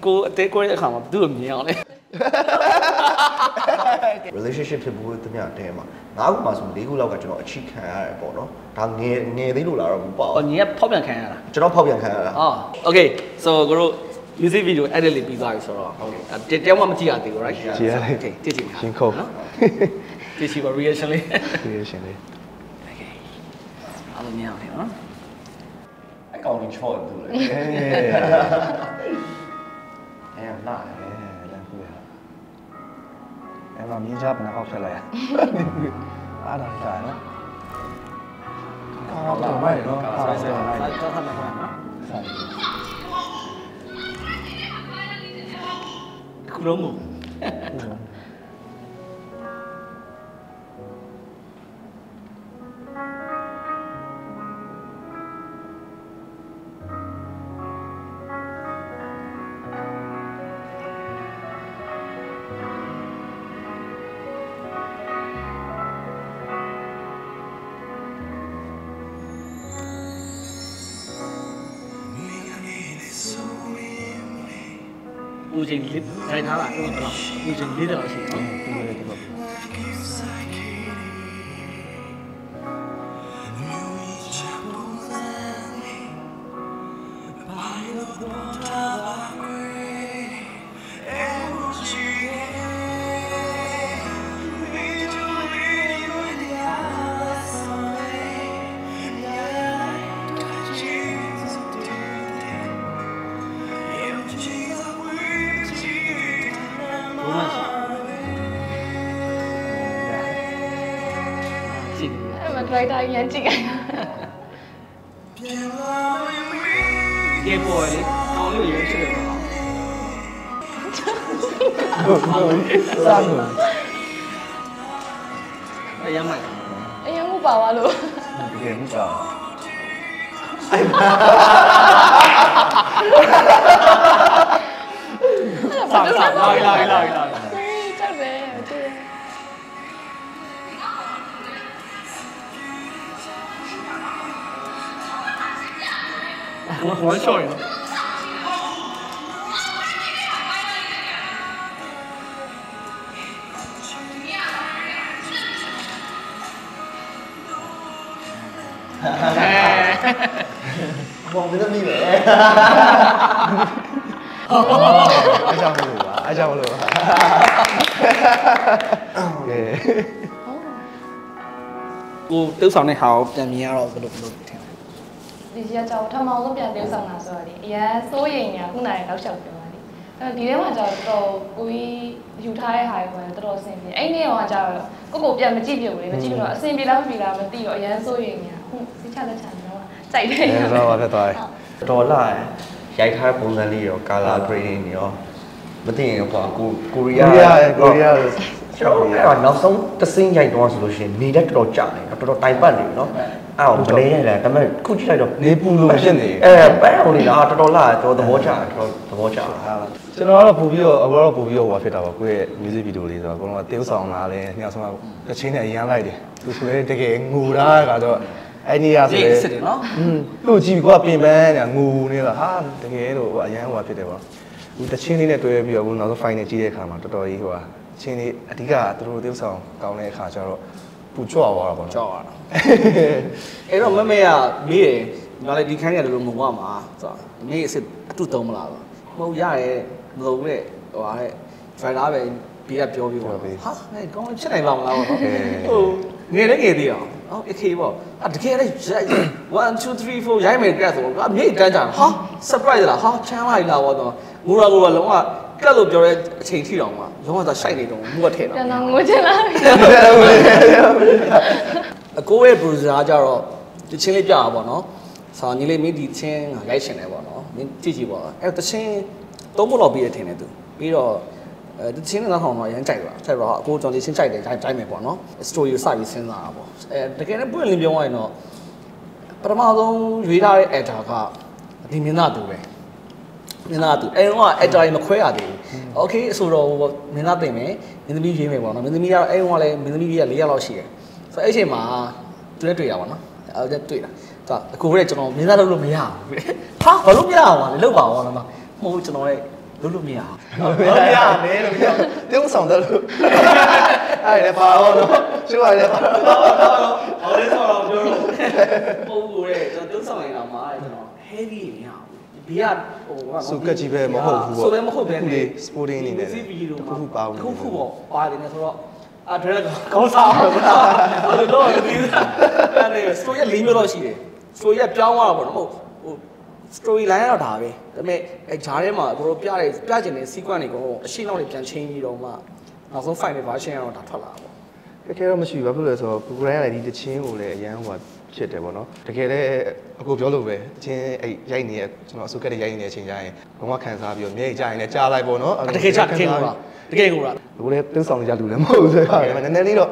Cô tế cô ấy khảo mà đưa nhiều đấy. Relationship thì bố tôi nhớ thế mà ngáo mà xong đi cũng lâu cả cho nó chỉ khai bỏ nó thằng nghe thấy lúc nào cũng bỏ Còn nhé pop nhận khai à? cho nó pop nhận khai à? Okay, so cô music video edit lại bây giờ rồi. Okay, thế mà chỉ là gì, right? Chỉ là okay, thế chỉ. Chính khẩu. Thế chỉ có reaction đi. Reaction đi. Okay, alo nhau thế hả? Anh còn đi chơi được đấy. Em lại. Em làm những job nào học phải là à đời trời đó cao tuổi mày đó cao tuổi mày cho thằng này đó không đúng không u trình lít thay tháo lại đúng không? U trình lít là gì? Right now, you're cheating. Gay boy, how are you? sao rồi Ai em mày? Em không bảo à luôn. Game không bảo Sẵn lời Chắc về Nói trời Vòng với nó đi vậy. ai chào lửa cô tứ phòng này học làm nhiều rồi cái đục Thì giờ cháu thăm máu giúp nhà tiêu xong nào rồi đi. Yeah, số gì nhỉ? Cũng này cáo chồng được đi. Đi đến mà cháu tôi quý dù thay hài của tôi xem đi. Anh nghe mà cháu có cuộc tiền mà chi biểu đấy mà chi biểu xem đi lắm vì là mình đi gọi yeah số gì nhỉ? Không, xin chào tất cả đâu. Chạy đây. rồi phải rồi đó là giải khaiပုံsân đi rồi color grading rồi bất thì của Korea rồi nó sống tất sinh dạy đó rồi nhìn đất đồ chạy nó đồ tay bẩn nó bên đây là tao mới cứ chỉ được đi bù luôn trên này bé hồi đó đó là cho đồ trảကျွန်တော်ကတော့ပူပြီးတော့အခုတော့ပူပြီးတော့ဟိုဖြစ်တာပါကိုယ့်ရဲ့ music video လေးဆိုတော့အကုန်လုံးတေးဥဆောင်လာတယ်ညဆောင်ကတချင်းနဲ့အရန်လိုက်တယ်သူဆိုလည်းတကယ်ငူတာကတော့အဲ့ဒီကဆိုလေသူ့ကြည့်ပြီးကိုကပြင်ပန်းနေတာငူနေတာဟာတကယ်တော့အရန်ဟိုဖြစ်တယ်ပေါ့သူတချင်းလေးနဲ့တွဲပြီးတော့အခုနောက်ဆုံး final ကြည့်တဲ့အခါမှာတော်တော်ကြီးဟိုချင်းလေးအဓိကသူတို့တေးဥဆောင်ကောင်းတဲ့အခါကျတော့ပူကြွသွားတာပေါ့နော်ကြောက်ရတာအဲ့တော့မမေကမေးတယ်ညီလေးဒီခန်းရတယ်လို့ငုံရမှာဆိုတော့မေးအစ်အတူတုံးမလားဆိုမဟုတ်ရတယ်မလုံးနဲ့ဟိုဟာတဲ့ driver ပဲဘေးကပြောပြီးတော့ဟာအဲ့ကောင်းချက်နိုင်ပါမလားပေါ့နော်ဟိုငယ်လည်းငယ်သေးအောင်အော်โอเคပေါ့တကယ်လည်း1 2 3 4ရိုက်မယ်ကြက်ဆိုတော့အမြင့်တန်းကြဟာ surprise လားဟာချမ်းလိုက်လားပေါ့တော့ငိုရာလုံးဝကတ်လို့ပြောတဲ့အချိန်ထိတော့မှလုံးဝသာရှိုက်နေတော့ငိုထည့်တော့ကျွန်တော်ငိုချင်လားအကိုရဲ့ producer ကကြတော့တချင်းလေးပြတာပေါ့နော်ဆောင်းညီလေးမင်းဒီချင်းရိုက်ရှင်တယ်ပေါ့နော်မင်းကြည့်ကြည့်ပေါ့အဲ့တချင်းသုံးဖို့တော့ပြီးရထင်တယ်သူပြီးတော့တချင်းနဲ့တော့ရမ်းကြိုက်ပါကြိုက်တော့အကိုကျွန်တော်ဒီချင်းကြိုက်တယ်ကြိုက်မယ်ပေါ့နော် story ကိုစပြီးစဉ်းစားတာပေါ့တကယ်လည်းပွင့်လင်းပြောရရင်တော့ပထမဆုံးရွေးထားတဲ့ actor ကဒီမင်းသားသူပဲမင်းသားသူအဲ့တော့ actor ကြီးမခွဲရသေးဘူး okay ဆိုတော့မင်းသားတင်မယ်မင်းသမီးရွေးမယ်ပေါ့နော်မင်းသမီးကတော့အဲ့တော့လည်းမင်းသမီးကြီးက4ယောက်လောက်ရှိတယ်ဆိုတော့အဲ့ချိန်မှာသူလည်းတွေ့ရပါတော့အဲ့ဒါတွေ့တာအကိုရဲ့ကျွန်တော်မင်းသားလုပ်လို့မရဘူးဟာဘာလို့မရအောင်လဲလောက်ပါအောင်လားမဟုတ်ကျွန်တော်ရဲ့ လို့မရ ရနေလို့ပြောတုံးဆောင်တယ်လို့အဲ့ဒါပါတော့ရှိပါတယ်ပါတော့ ဟောလေးဆိုတော့ပြောလို့ပုံကိုလေကျွန်တော်တုံးဆောင်နေတာမှာကျွန်တော် heavy နေရဘေးကဟို စုကက်ကြီးပဲမဟုတ်ဘူးပေါ့ ဆိုလည်းမဟုတ်ပဲ sporting အနေနဲ့ တစ်ခုခုပါဘူးတစ်ခုခုပေါ့ပါတယ်နေဆိုတော့အဒရက်ကောင်းစားတော့ဘယ်လိုလုပ်လဲအဲ့ဒီ story ၄မျိုးတော့ရှိတယ် story ပြောင်းသွားတာပေါ့နော်ဟို story line ကတော့ဒါပဲဒါပေမဲ့အဲဂျားထဲမှာကိုတို့ပြကျင်တဲ့ sequence တွေကိုအရှိလောက်တွေပြန်ချင်းပြီးတော့မှနောက်ဆုံး final version ကတော့ဒါထွက်လာတာပေါ့ တကယ်တော့မရှိဘူးဘာဖြစ်လို့လဲဆိုတော့ကိုကိုရိုင်းကလည်းဒီတချင်းကိုလည်းအရန်ဟိုဖြစ်တယ်ပေါ့နော်တကယ်လည်းအခုပြောလို့ပဲအချင်းအဲ့ရိုက်နေရကျွန်တော်အစုကက်ရိုက်နေတဲ့အချိန်ကျရင်ဘုံကခံစားပြီးတော့မျက်ရည်ကျရင်လည်းကြားလိုက်ပေါ့နော်တကယ်ချတကယ်ကိုလားတကယ်ကိုလား ကိုလည်းတင်းဆောင်နေကြလူလည်းမဟုတ်ဘူးဆိုတော့နည်းနည်းလေးတော့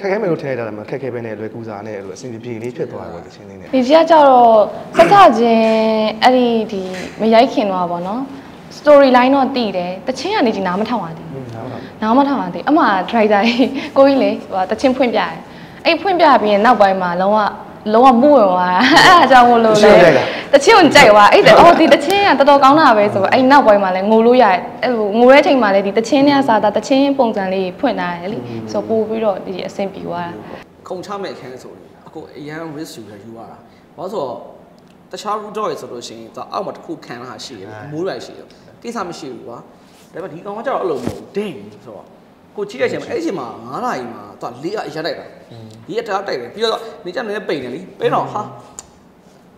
ခက်ခဲမယ်လို့ထင်ရတာလည်းမခက်ခဲပဲနဲ့လွယ်ကူစားနဲ့အဲ့လိုအဆင်ပြေလေးဖြစ်သွားတယ်ပေါ့တချင်းလေးနဲ့ဒီကြီးကကြတော့စစချင်းအဲ့ဒီမရိုက်ခင်တော့ပါနော် story line တော့တည်တယ်တချင်းကနေဒီနားမထောင်ပါသေးဘူးနားမထောင်ပါသေးအမှ driver ကိုကြီးလေဟိုတချင်းဖွင့်ပြတယ်အဲ့ဖွင့်ပြပြီးရင်နောက်ပိုင်းမှာလုံးဝမှုဝင်သွားတာအဲ့အကြောင်းမလို့လေတချင်းကိုကြိုက်သွားအဲ့အော်ဒီတချင်းကတော်တော်ကောင်းတာပဲဆိုတော့အဲ့နောက်ပိုင်းမှာလည်းငိုလို့ရတယ်အဲ့လိုငိုတဲ့ချိန်မှာလည်းဒီတချင်းနဲ့စားတာတချင်းပုံစံလေးဖွင့်လာတယ်လေဆိုပို့ပြီးတော့ဒီအဆင်ပြေသွားတာခုံချမဲ့အခန်းဆိုရင်အခုအရန် risk ယူရယူရတာဘာလို့ဆိုတော့တခြား root dog ဆိုလို့ရှိရင်သူအောက်မှာတစ်ခုခံလာရှိတယ်မိုးရိုက်ရှိတယ်ကိစ္စမရှိဘူးကွာဒါပေမဲ့ဒီကောင်ကကျတော့အဲ့လိုမဟုတ်ဘူးဒင်းဆိုတော့ကိုကြည့်တဲ့အချိန်မှာအဲ့ဒီအချိန်မှာ9နာရီမှာသူက4ရက်တိုက်တာဒီရက်တိုက်တယ်ပြီးတော့နေကြနေပိန်တယ်လीပိန်တော့ဟာ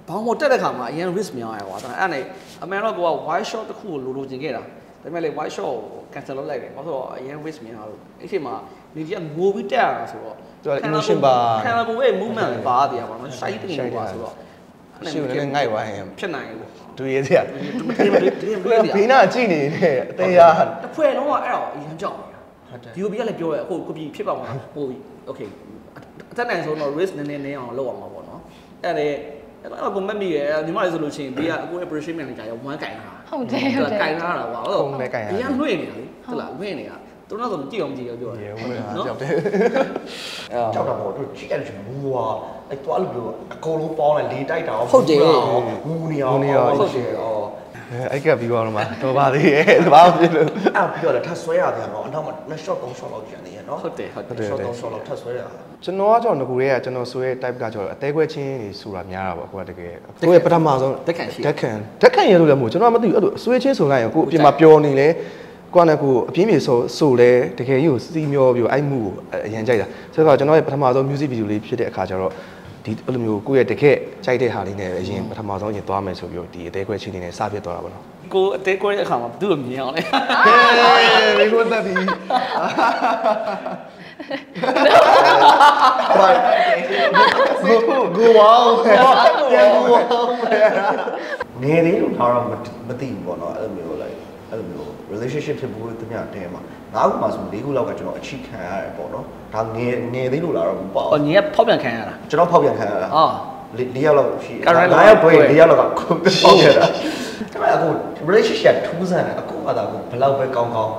ဘောင်းမတက်တဲ့ခါမှာအရင် risk များရကွာဒါအဲ့နဲ့အမှန်တော့ကိုက wide shot တစ်ခုကိုလိုချင်ခဲ့တာဒါပေမဲ့လေ wide shot ကို cancel လုပ်လိုက်တယ်ဘာလို့ဆိုတော့အရင် risk များလို့အဲ့ချိန်မှာနေကြငိုပြီးတက်ရတာဆိုတော့သူက emotion ပါခံရဖို့ရဲ့ movement လည်းပါသေးရပါတော့ရှိုက်တင်ကွာဆိုတော့ရှိဦးလည်းငိုက်သွားရင်ဖြစ်နိုင်ဘူးဒူရဲစရာဘေးနာကြည့်နေတယ်အသေးရတစ်ဖွဲ့လုံးကအဲ့တော့အရင်ကြောက်နေတာ DOB ကလည်းပြောရဲအခုကိုပြည်ဖြစ်ပါမှာဟို okay အသက်နိုင်ဆုံးတော့ risk နည်းနည်းအောင်လုပ်အောင်ပါပေါ့နော်အဲ့ဒါအဲ့ကိုမက်မိရညီမလေးဆိုလို့ရှိရင်ဘေးကအခု operation manager ရောဝမ်းကင်လာဟုတ်တယ်ကင်လာတာကွာဟုတ်တယ်ဘေးကလွှင့်နေတာလေဟုတ်လားလွှင့်နေတာသူတို့တော့မကြည့်အောင်မကြည့်ရောပြောတယ်နော်ကြောက်တယ်ကြောက်တာပေါ့သူကြည့်ရတယ်ကျွန်တော်ဟိုဟာအဲ့တော့အဲ့လိုအကုန်လုံးပေါင်းလိုက်လေးတိုက်တာဟုတ်တယ်ငူနေအောင်ဟုတ်တယ်အဲ့ကပြီးသွားတော့မှတော်ပါသေးရဲ့ဘာဖြစ်လို့အဲ့ပြောတယ်ထပ်ဆွဲရတယ်နော်အနောက်မှာ2 shot 3 shot လောက်ကျန်နေရနော်ဟုတ်တယ်shot 3 shot လောက်ထပ်ဆွဲရကျွန်တော်ကကျွန်တော်ငကူရဲကကျွန်တော်ဆွဲ type ကကျွန်တော်အသေးခွဲချင်းတွေဆိုတာများတာပေါ့ကိုကတကယ်ကိုရဲ့ပထမဆုံးဓာတ်ခံရလို့လည်းမဟုတ်ကျွန်တော်မသိဘူးအဲ့လိုဆွဲချင်းဆိုလိုက်ရင်ကိုအပြင်မှာပျော်နေလေကိုကလည်းကိုအပြင်းပြေဆိုလဲတကယ်ကြီးကိုစီးမျောပြီးအဲ့မှုကိုအရင်ကြိုက်တာဆိုတော့ကျွန်တော်ရဲ့ပထမဆုံး music video လေးဖြစ်တဲ့အခါကျတော့ဒီအဲ့လိုမျိုးကိုယ့်ရဲ့တကယ်ကြိုက်တဲ့ဟာလေးနဲ့အရင်ပထမဆုံးအရင်သွားမယ်ဆိုပြီးတော့ဒီအသေးခွဲချင်းနေနဲ့စဖြစ်သွားတာပေါ့နော်ကိုအသေးခွဲတဲ့အခါမှာဘယ်သူ့ကိုမြင်အောင်လဲဟေးကိုတက်ပြီကိုဝေါပြန်ကိုဝေါငယ်သေးလို့တော့မသိဘူးပေါ့နော်အဲ့လိုမျိုးလိုက်အဲ့လိုမျိုး relationship ဖြစ်ဖို့တမျှတဲမှာ9ခုမှဆို4ခုလောက်ကကျွန်တော်အချိခံရတယ်ပေါ့နော်ဒါငယ်သေးလို့လားတော့မပေါ့အော်ညီကဖောက်ပြန်ခံရတာကျွန်တော်ဖောက်ပြန်ခံရတာအော်4ယောက်လောက်ရှိတယ်9ယောက်တွေ့4ယောက်လောက်ကဖောက်ပြန်တာဒါပေမဲ့အခု relationship ထူးဆန်းတယ်အခုမှသာကိုဘလောက်ပဲကောင်းကောင်း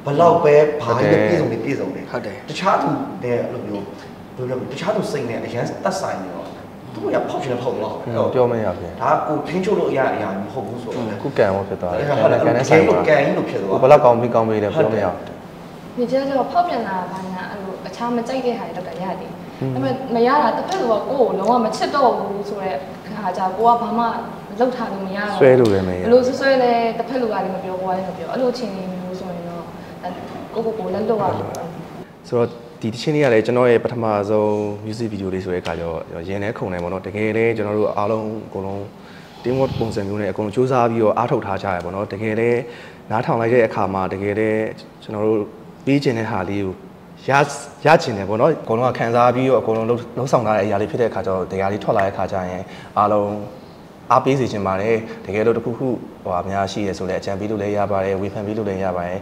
ဘလောက်ပဲဘာပဲပြည့်စုံနေဟုတ်တယ်တခြားသူတဲ့အဲ့လိုမျိုးဘယ်လိုလဲတခြားသူစိတ်နဲ့အရန်သက်ဆိုင်နေတော့သူကဖောက်ချင်တယ်ဖောက်တော့ပြောမရပြန်ဒါကိုထင်းချုပ်လို့အရာမဟုတ်ဘူးဆိုတော့ခုကန်လို့ဖြစ်သွားတယ်ကန်နဲ့ဆိုင်လို့ကန်လို့ဖြစ်သွားဘလောက်ကောင်းပြီးကောင်းပြီးလည်းပြောမရဒီကျတော့ဖောက်ပြန်လာတာဘာညာအဲ့လိုအခြားမကြိုက်တဲ့ဟာတွေတော့ရတယ်ဒါပေမဲ့မရတာတစ်ဖက်ကကိုကိုလုံးဝမချစ်တော့ဘူးဆိုတော့ခါကြကိုကဘာမှလောက်ထားလို့မရတော့ဆွဲလို့လည်းမရဘလို့ဆွဲလဲတစ်ဖက်ကလည်းမပြောဘွားလည်းမပြောအဲ့လိုချင်းနေမျိုးဆိုရင်တော့ကိုလက်တော့ဆိုတော့ဒီတချင်းလေးကလည်းကျွန်တော်ရဲ့ပထမဆုံး music video လေးဆိုတဲ့အခါကျတော့ရင်ထဲခုန်နေပေါ့နော်တကယ်လည်းကျွန်တော်တို့အားလုံးအကုန်လုံး team work ပုံစံမျိုးနဲ့အကုန်လုံးစူးစမ်းပြီးတော့အားထုတ်ထားကြရပေါ့နော်တကယ်လည်းနားထောင်လိုက်တဲ့အခါမှာတကယ်လည်းကျွန်တော်တို့ပြီးကျင်တဲ့ဟာလေးကိုရကျင်တယ်ပေါ့နော်အကုန်လုံးခံစားပြီးတော့အကုန်လုံးလုံးဆောင်ထားတဲ့အရာလေးဖြစ်တဲ့အခါကျတော့တရားလေးထွက်လာတဲ့အခါကျရင်အားလုံးအားပေးစေချင်ပါတယ်တကယ်လို့တစ်ခုခုဟိုအများရှိရဆိုလဲအချမ်းပေးလို့လည်းရပါတယ်ဝေဖန်ပေးလို့လည်းရပါတယ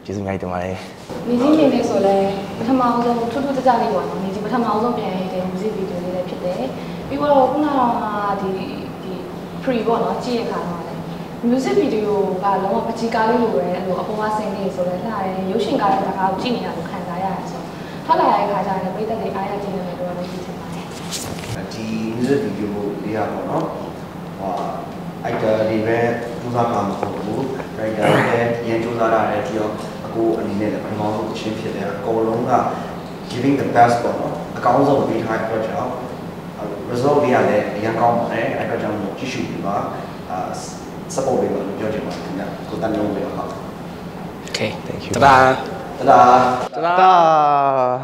်ကျေးဇူးများတင်ပါတယ်။နေကြီးနေနေဆိုလဲပထမအောင်ဆုံးထူးထူးခြားခြားလေးပေါ့နော်။နေကြီးပထမအောင်ဆုံးပြန်ရတဲ့ music video လေးလည်းဖြစ်တယ်။ပြီးတော့ခုနကဒီ pre ပေါ့နော်ကြည့်ရခါတော့လည်း music video ကလုံးဝပကြီးကားလေးလိုပဲအဲ့လိုအပေါ်ကဆင်းနေဆိုလဲလှတယ်ရုပ်ရှင်ကားတဲ့ကားကိုကြည့်နေတာကိုခံစားရတယ်ဆို။ထွက်လာတဲ့ခါကျရင်ပရိသတ်တွေအားရကြည့်နေတယ်တော့လည်းကြည့်ချင်ပါတယ်။ဒီ music video လေးရပေါ့နော်။ဟာ actor တွေပဲစူးစမ်းမှာမဟုတ်ဘူး။ right ဒါလည်းရန်ကြိုးစားတာလည်းပြီးတော့အခုအနေနဲ့လည်းပထမဆုံးအချင်းဖြစ်တယ်အကုန်လုံးက giving the best ပေါ့နော်အကောင်းဆုံးပေးထားတဲ့အတွက်ကြောင့် result တွေကလည်းအရင်ကောင်းပါတယ်အဲ့အတွက်ကြောင့်ကြည့်ရှုပြီးပါ support ပေးပါလို့ပြောချင်ပါတယ်ခင်ဗျကိုတန်ရုံးလေးပါဟုတ် Okay thank you တဒါ Ta-da! Ta-da!